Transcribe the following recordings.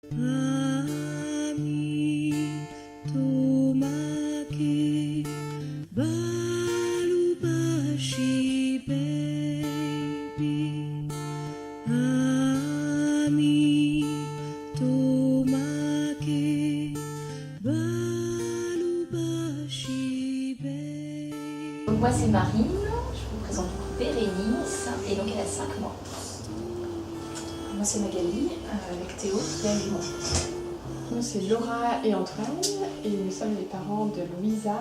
Donc moi c'est Marine, je vous présente Bérénice et donc elle a 5 mois. Moi c'est Magali, avec Théo qui a 8 mois. Nous c'est Laura et Antoine et nous sommes les parents de Louisa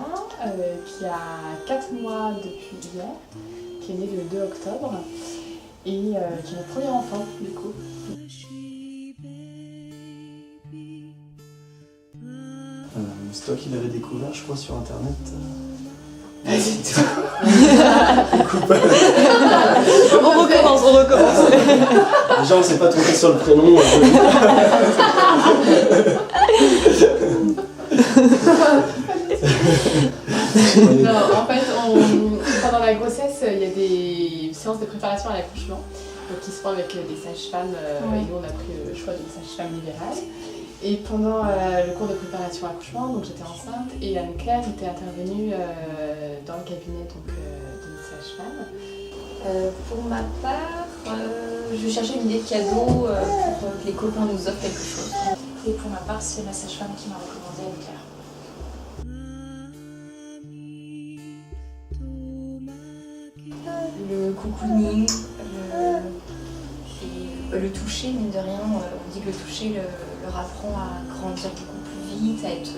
qui a 4 mois depuis hier, qui est née le 2 octobre et qui est notre premier enfant du coup. C'est toi qui l'avais découvert je crois sur internet. On recommence. Déjà on s'est pas trompé sur le prénom. Non, en fait, pendant la grossesse, il y a des séances de préparation à l'accouchement qui se font avec des sages-femmes et nous on a pris le choix d'une sage-femme libérale. Et pendant le cours de préparation à l'accouchement, donc j'étais enceinte et Anne-Claire était intervenue dans le cabinet donc, de notre sage-femme. Pour ma part, je cherchais une idée de cadeau pour que les copains nous offrent quelque chose. Et pour ma part, c'est ma sage-femme qui m'a recommandé Anne-Claire. Le cocooning, le toucher, mine de rien, on dit que le toucher leur apprend à grandir beaucoup plus vite, à être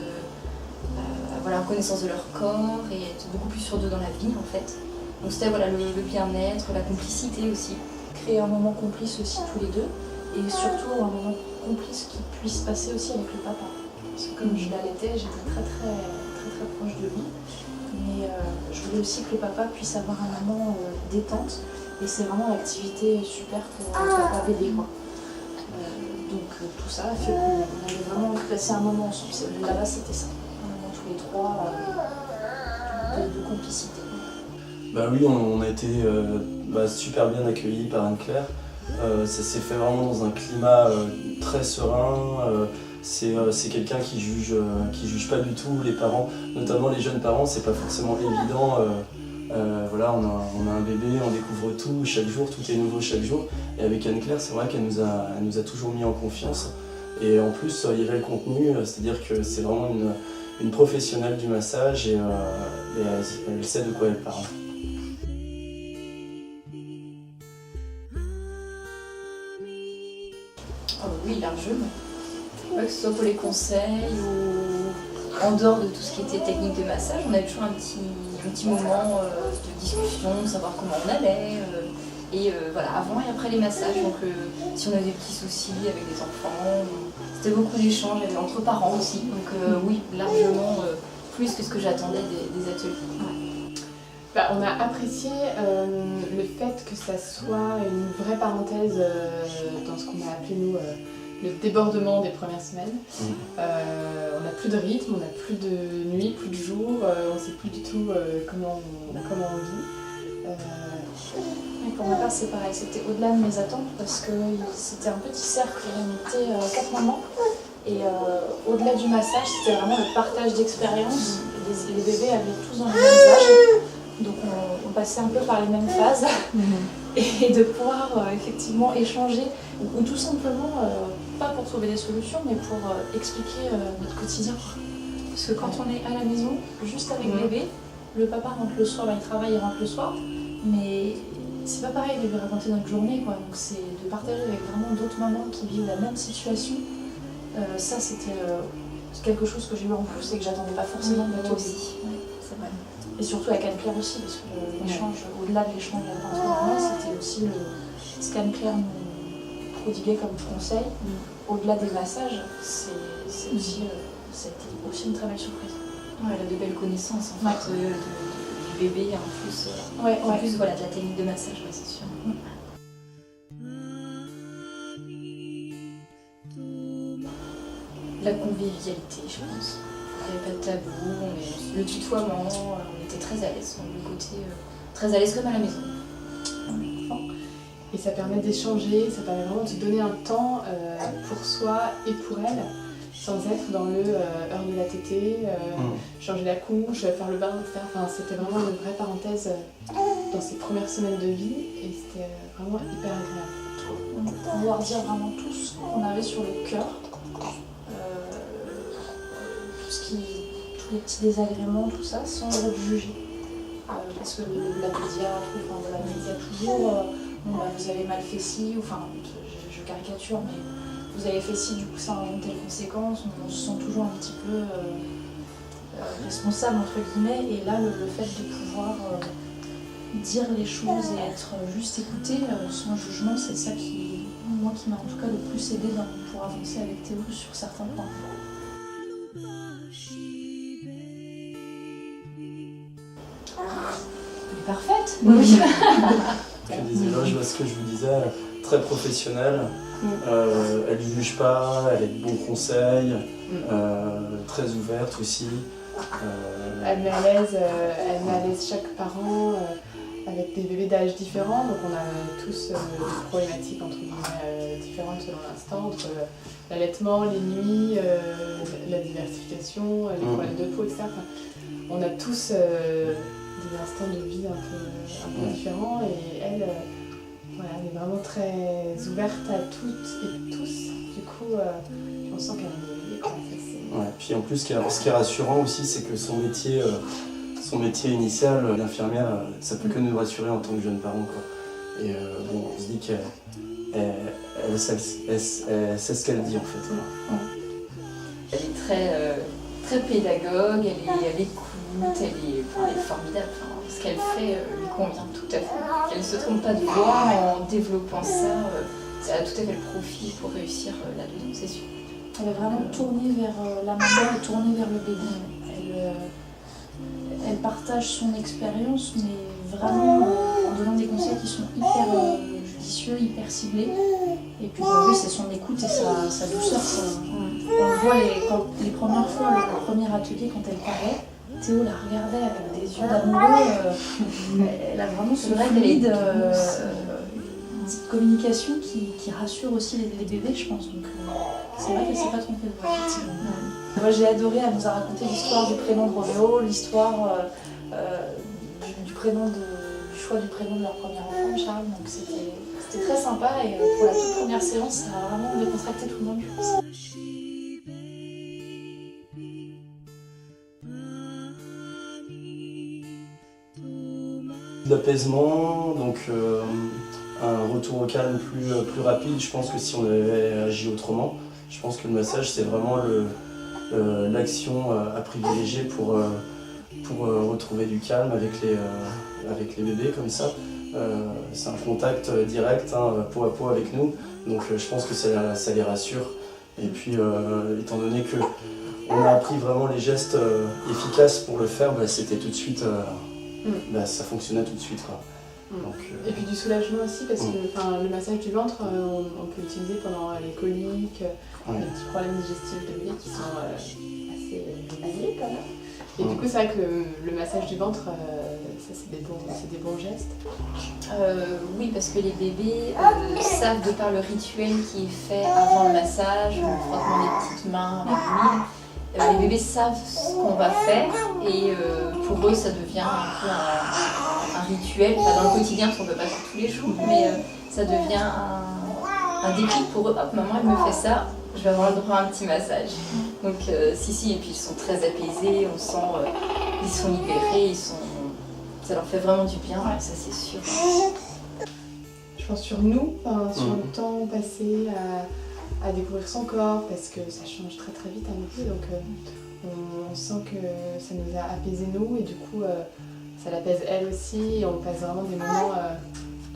en connaissance de leur corps et être beaucoup plus sûr d'eux dans la vie en fait. Donc c'était voilà, le bien-être, la complicité aussi. Créer un moment complice aussi tous les deux et surtout un moment complice qui puisse passer aussi avec le papa. Parce que comme je l'allaitais, j'étais très proche de lui. Mais je voulais aussi que le papa puisse avoir un moment détente et c'est vraiment l'activité super pour papa-bébé quoi. Donc tout ça a fait qu'on avait vraiment passé un moment ensemble. Là-bas c'était ça, un moment tous les trois de complicité. Bah oui, on a été super bien accueillis par Anne-Claire. Ça s'est fait vraiment dans un climat très serein. C'est quelqu'un qui juge pas du tout les parents, notamment les jeunes parents. C'est pas forcément évident. Voilà, on a un bébé, on découvre tout chaque jour, tout est nouveau chaque jour. Et avec Anne-Claire, c'est vrai qu'elle nous a toujours mis en confiance. Et en plus, il y avait le contenu, c'est-à-dire que c'est vraiment une professionnelle du massage et elle sait de quoi elle parle. Oui, largement. Que ce soit pour les conseils ou en dehors de tout ce qui était technique de massage, on avait toujours un petit moment de discussion, de savoir comment on allait. Voilà, avant et après les massages, donc si on avait des petits soucis avec des enfants, c'était beaucoup d'échanges entre parents aussi. Donc oui, largement plus que ce que j'attendais des ateliers. Ouais. On a apprécié le fait que ça soit une vraie parenthèse dans ce qu'on a appelé nous le débordement des premières semaines. On n'a plus de rythme, on n'a plus de nuit, plus de jour, on ne sait plus du tout comment on vit. Et pour ma part c'est pareil, c'était au-delà de mes attentes parce que c'était un petit cercle, on était 4 mamans et au-delà du massage c'était vraiment le partage d'expériences. Les bébés avaient tous dans les mêmes âges. Donc on passait un peu par les mêmes phases et de pouvoir effectivement échanger ou tout simplement, pas pour trouver des solutions, mais pour expliquer notre quotidien. Parce que quand on est à la maison, juste avec bébé, le papa rentre le soir, il travaille, il rentre le soir, mais c'est pas pareil de lui raconter notre journée quoi. Donc c'est de partager avec vraiment d'autres mamans qui vivent la même situation. Ça c'était quelque chose que j'ai eu en plus et que j'attendais pas forcément de moi aussi. Ouais, c'est vrai. Et surtout avec Anne-Claire aussi, parce que l'échange, au-delà de l'échange entre mamans, c'était aussi ce qu'Anne-Claire nous prodiguait comme conseil. Au-delà des massages, c'est aussi, ça a été aussi une très belle surprise. Ouais, elle a de belles connaissances en fait, du bébé en plus, en plus voilà, de la technique de massage, ouais, c'est sûr. La convivialité, je pense. Il n'y avait pas de tabou, le tutoiement, on était très à l'aise, le côté très à l'aise comme à la maison. Et Et ça permet d'échanger, ça permet vraiment de se donner un temps pour soi et pour elle, sans être dans le heure de la tétée, changer la couche, faire le bain, etc. Enfin, c'était vraiment une vraie parenthèse dans ces premières semaines de vie et c'était vraiment hyper agréable. Pouvoir dire vraiment tout ce qu'on avait sur le cœur, tous les petits désagréments, tout ça, sans être jugé. Parce que la pédiatre, enfin voilà, il y a toujours vous avez mal fait ci, enfin je caricature, mais vous avez fait ci, du coup ça a une telle conséquence, on se sent toujours un petit peu responsable entre guillemets, et là le fait de pouvoir dire les choses et être juste écouté sans jugement, c'est ça qui m'a en tout cas le plus aidé pour avancer avec Théo sur certains points. Elle est parfaite. Oui. Que des éloges, parce que je vous disais, très professionnelle. Elle ne juge pas, elle est de bons conseils, très ouverte aussi. Elle met à l'aise chaque parent avec des bébés d'âge différents, donc on a tous des problématiques entre guillemets différentes selon l'instant, entre l'allaitement, les nuits, la diversification, les problèmes de peau, etc. Enfin, on a tous des instants de vie un peu différents et elle, voilà, elle est vraiment très ouverte à toutes et tous. Du coup, on sent qu'elle est quoi, ça, Ouais, puis en plus, ce qui est rassurant aussi, c'est que son métier initial, l'infirmière, ça peut que nous rassurer en tant que jeunes parents, quoi. Et bon, on se dit qu'elle sait ce qu'elle dit en fait. Voilà. Elle est très pédagogue, elle écoute, elle est formidable. Enfin, ce qu'elle fait lui convient tout à fait. Elle ne se trompe pas de voie en développant ça. Ça a tout à fait le profil pour réussir là-dedans, c'est sûr. Elle est vraiment tournée vers la maman et tournée vers le bébé. Elle partage son expérience, mais vraiment en donnant des conseils qui sont hyper judicieux, hyper ciblés. Et puis oui, c'est son écoute et sa douceur. On le voit les premières fois, le premier atelier, quand elle parlait, Théo la regardait avec des yeux d'amoureux. Elle a vraiment ce fluide, une petite communication qui rassure aussi les bébés, je pense. Donc c'est vrai qu'elle ne s'est pas trompée de voix, effectivement. Moi j'ai adoré, elle nous a raconté l'histoire du prénom de Roméo, l'histoire du choix du prénom de leur premier enfant, Charles. Donc c'était très sympa et pour la toute première séance, ça a vraiment décontracté tout le monde, je pense. L'apaisement, donc un retour au calme plus rapide. Je pense que si on avait agi autrement, je pense que le massage c'est vraiment l'action à privilégier pour retrouver du calme avec les bébés comme ça. C'est un contact direct, peau à peau avec nous, donc je pense que ça les rassure. Et puis étant donné qu'on a appris vraiment les gestes efficaces pour le faire, c'était tout de suite, ça fonctionnait tout de suite, quoi. Donc, et puis du soulagement aussi, parce que le massage du ventre, on peut l'utiliser pendant les coliques, les petits problèmes digestifs de bébé qui sont assez réguliers quand même. Et du coup, c'est vrai que le massage du ventre, ça c'est des bons gestes. Oui, parce que les bébés savent, de par le rituel qui est fait avant le massage, le frottement des petites mains avec l'huile, les bébés savent ce qu'on va faire et pour eux ça devient un peu un rituel, pas dans le quotidien parce qu'on ne peut pas faire tous les jours, mais ça devient un déclic pour eux. Hop, maman elle me fait ça, je vais avoir le droit à un petit massage. Donc si, et puis ils sont très apaisés, on sent ils sont libérés, ça leur fait vraiment du bien, ça c'est sûr. Je pense sur nous, sur le temps passé à découvrir son corps, parce que ça change très très vite un peu, donc on sent que ça nous a apaisé nous et du coup ça l'apaise elle aussi et on passe vraiment des moments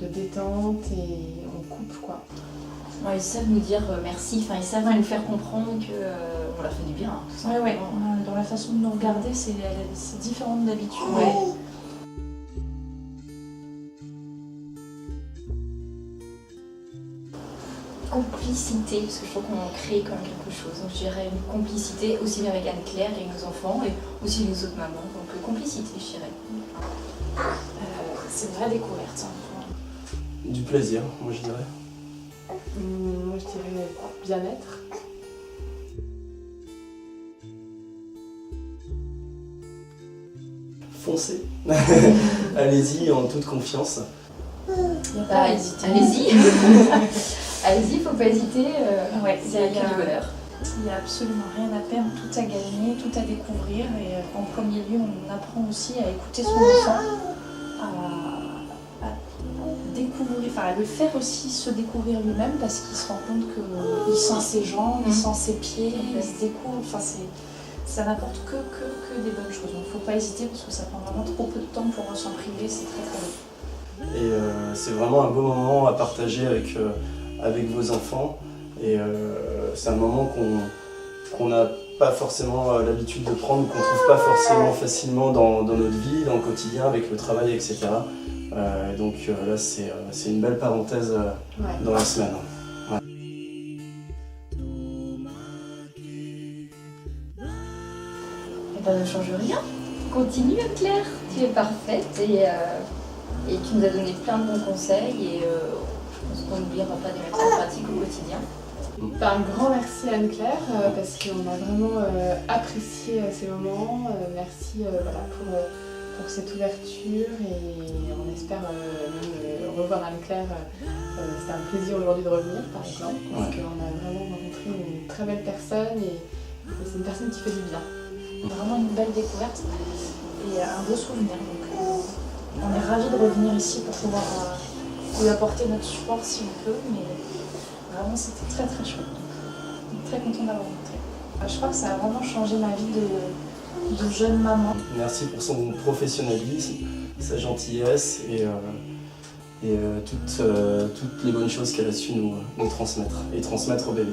de détente et on coupe quoi. Ouais, ils savent nous dire merci, ils savent nous faire comprendre qu'on leur fait du bien. Ouais. Dans la façon de nous regarder, c'est différent de d'habitude. Ouais. Complicité, parce que je trouve qu'on crée quand même quelque chose. Donc je dirais une complicité aussi bien avec Anne-Claire et nos enfants et aussi les autres mamans. Donc complicité, je dirais. C'est une vraie découverte. Du plaisir, moi je dirais. Moi je dirais bien-être. Foncez. Allez-y en toute confiance. Il n'y a pas Bah, à hésiter. allez-y. Allez-y, faut pas hésiter. Ouais, C'est que du bonheur. Il n'y a absolument rien à perdre, tout à gagner, tout à découvrir. Et en premier lieu, on apprend aussi à écouter son enfant, à découvrir, enfin à le faire aussi se découvrir lui-même parce qu'il se rend compte qu'il sent ses jambes, il sent ses pieds, il se découvre. Enfin, ça n'apporte que des bonnes choses. Donc il ne faut pas hésiter parce que ça prend vraiment trop peu de temps pour s'en priver, c'est très très bien. Et c'est vraiment un beau moment à partager avec vos enfants. Et c'est un moment qu'on n'a pas forcément l'habitude de prendre, qu'on ne trouve pas forcément facilement dans notre vie, dans le quotidien, avec le travail, etc. Donc là, c'est une belle parenthèse dans la semaine. Ouais. Eh ben, ne change rien. Continue, Claire. Tu es parfaite et tu nous as donné plein de bons conseils et je pense qu'on n'oubliera pas de les mettre en pratique au quotidien. Un grand merci à Anne-Claire parce qu'on a vraiment apprécié ces moments. Merci pour cette ouverture et on espère même revoir Anne-Claire. C'était un plaisir aujourd'hui de revenir par exemple parce qu'on a vraiment rencontré une très belle personne et c'est une personne qui fait du bien. Vraiment une belle découverte et un beau souvenir. Donc, on est ravis de revenir ici pour pouvoir lui apporter notre support si on peut. Mais vraiment, c'était très très chouette. On est très content d'avoir rencontré. Je crois que ça a vraiment changé ma vie de jeune maman. Merci pour son professionnalisme, sa gentillesse et toutes les bonnes choses qu'elle a su nous transmettre et transmettre au bébé.